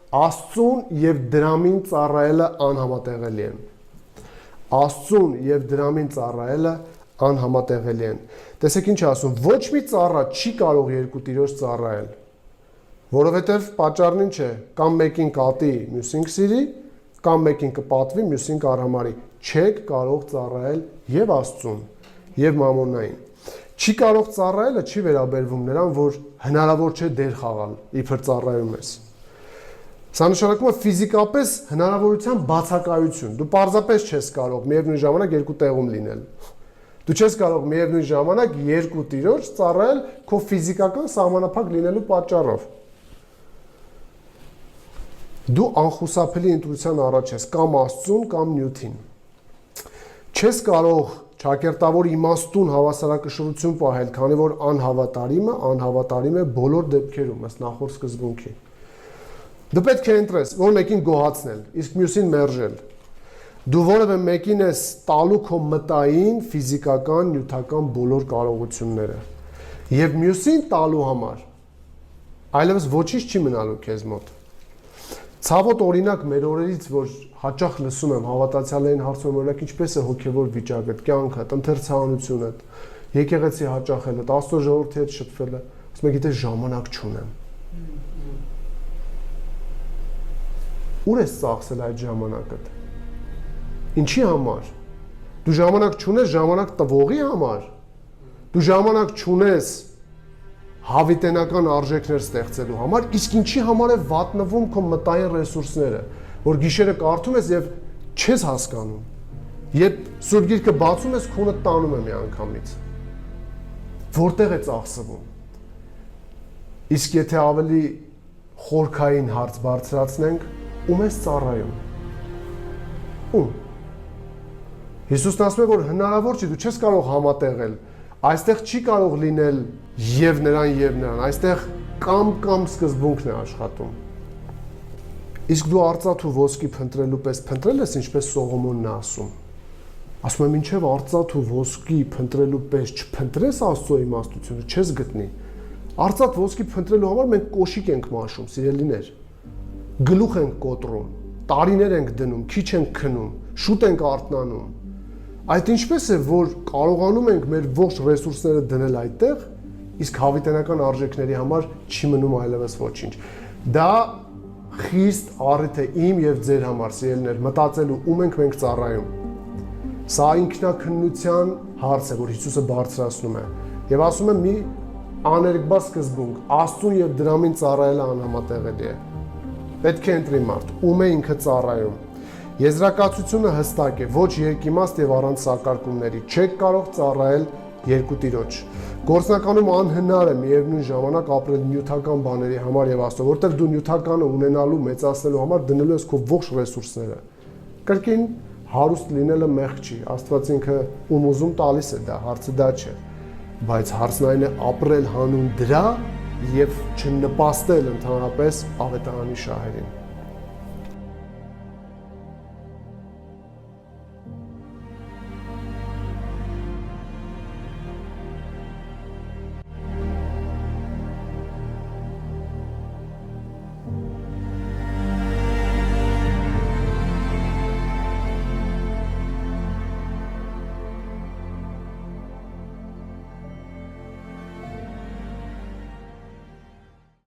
Աստծուն եւ դրամին ծառայելը անհամատեղելի են։ Աստծուն եւ դրամին ծառայելը անհամատեղելի են։ Տեսեք ինչ ասում, ոչ մի ծառա չի կարող երկու տիրոջ ծառայել, որովհետեւ պատճառն ինչ է, կամ մեկին կատի, մյուսին կսիրի, կամ մեկին կպատվի, մյուսին կարամարի։ Չեք կարող ծառայել եւ Աստծուն, եւ մամոնային։ Չի կարող ծառայելը չի վերաբերվում նրան, որ հնարավոր չէ դեր խաղալ, իբր ծառայում ես։ Սա նշանակում է ֆիզիկապես հնարավորության բացակայություն։ Դու պարզապես չես կարող միևնույն ժամանակ երկու տեղում լինել։ Դու չես կարող միևնույն ժամանակ երկու տիրոջ ծառայել քո ֆիզիկական սահմանափակ լինելու պատճառով։ Դու անխուսափելի ընտրության առաջ ես կամ Աստծուն, կամ նյութին։ Չես կարող ճակերտավոր իմաստուն հավասարակշռություն պահել, քանի որ անհավատարիմ է բոլոր դեպքերում, ըստ նախորդ սկզբունքի։ Դու պետք է ընտրես, որ մեկին գոհացնել, իսկ մյուսին մերժել։ Դու որևէ մեկին ես տալու քո մտային, ֆիզիկական, նյութական բոլոր կարողությունները, եւ մյուսին տալու համար այլևս ոչինչ չի մնալու քեզ մոտ։ Ցավոտ օրինակ մեր օրերից, որ հաճախ լսում եմ հավատացյալներին հարցում, օրինակ ինչպես է հոգեվոր վիճակդ, կյանքդ, ընթերցանությունդ, եկեղեցի հաճախելդ, Աստծո ժողովրդի հետ շփվելը, ասում եք, գիտես ժամանակ չունեմ։ Ուր ես ծախսել այդ ժամանակդ։ Ինչի համար։ Դու ժամանակ չունես ժամանակ տվողի համար։ Դու ժամանակ չունես հավիտենական արժեքներ ստեղծելու համար, իսկ ինչի համար է վատնվում քո մտային ռեսուրսները, որ գիշերը կարդում ես եւ չես հասկանում։ Երբ Սուրբ Գիրքը բացում ես, քունը տանում է միանգամից։ Որտեղ է ծախսվում։ Իսկ եթե ավելի խորքային հարց բարձրացնենք, ում ես ծառայում։ Ում։ Հիսուսն ասում է, որ հնարավոր չի, դու չես կարող համատեղել։ Այստեղ չի կարող լինել եւ նրան, այստեղ կամ սկզբունքն է աշխատում։ Իսկ դու արծաթ ու ոսկի փնտրելու պես փնտրել ես, ինչպես Սողոմոնն է ասում։ Ասում եմ, ինչեւ արծաթ ու ոսկի փնտրելու պես չփնտրես Աստծո իմաստությունը, չես գտնի։ Արծաթ ոսկի փնտրելու համար մենք կոշիկ ենք մաշում, սիրելիներ։ Գլուխ ենք կոտրում, տարիներ ենք դնում, քիչ ենք քնում, շուտ ենք արթնանում։ Այդ ինչպես է, որ կարողանում ենք մեր ողջ ռեսուրսները դնել այդտեղ, իսկ հավիտենական արժեքների համար չի մնում այլևս ոչինչ։ Դա խիստ առիթ է իմ եւ ձեր համար, սիրելիներ, մտածելու ում ենք մենք ծառայում։ Սա ինքնակնության հարց է, որ Հիսուսը բարձրացնում է եւ ասում է մի աներկբա սկզբունք, Աստծուն եւ դրամին ծառայելը անհամատեղելի է։ Պետք է ընտրի մարդ, ում է ինքը ծառայում։ Եզրակացությունը հստակ է, ոչ երկիմաստ եւ առանց սակարկումների։ Չեք կարող ծառայել երկու տիրոջ։ Գործնականում անհնար է միևնույն ժամանակ ապրել նյութական բաների համար եւ Աստծո, որտեղ դու նյութականը ունենալու, մեծացնելու համար դնելու ես քո ողջ ռեսուրսները։ Կրկին հարուստ լինելը մեղք չի։ Աստված ինքը ում ուզում տալիս է դա, հարցը դա չէ։ Բայց հարցն այն է ապրել հանուն դրա եւ չնպաստել ընդհանրապես ավետարանի շահերին։